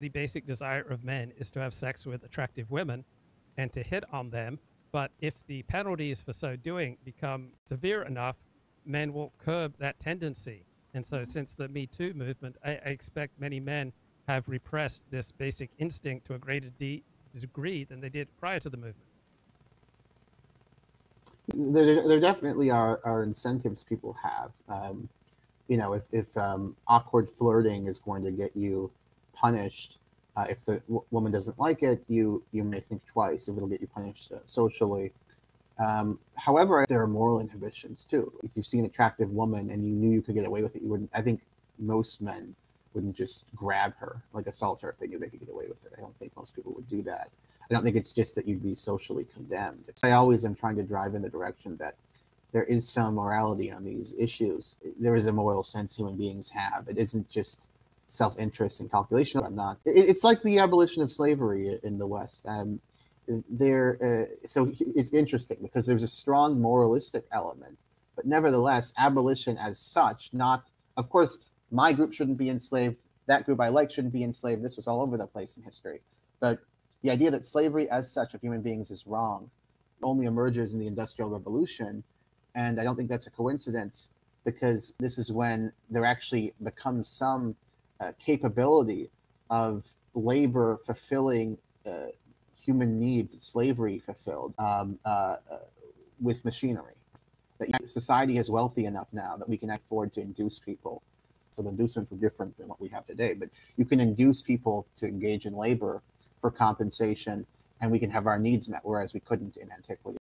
The basic desire of men is to have sex with attractive women and to hit on them. But if the penalties for so doing become severe enough, men will curb that tendency. And so, since the Me Too movement, I expect many men have repressed this basic instinct to a greater degree than they did prior to the movement. There definitely are incentives people have. If awkward flirting is going to get you punished, if the woman doesn't like it, you may think twice if it'll get you punished socially. However, there are moral inhibitions too. If you've seen an attractive woman and you knew you could get away with it, you wouldn't. I think most men wouldn't just grab her, like assault her, if they knew they could get away with it. I don't think most people would do that. I don't think it's just that you'd be socially condemned. I always am trying to drive in the direction that there is some morality on these issues. There is a moral sense human beings have. It isn't just self-interest and calculation. I'm not. It's like the abolition of slavery in the West. So it's interesting because there's a strong moralistic element, but nevertheless, abolition as such, not, of course, my group shouldn't be enslaved, that group I like shouldn't be enslaved. This was all over the place in history. But the idea that slavery as such of human beings is wrong only emerges in the Industrial Revolution. And I don't think that's a coincidence, because this is when there actually becomes some capability of labor fulfilling human needs, slavery fulfilled with machinery. That society is wealthy enough now that we can afford to induce people. So the inducements were different than what we have today, but you can induce people to engage in labor for compensation, and we can have our needs met, whereas we couldn't in antiquity.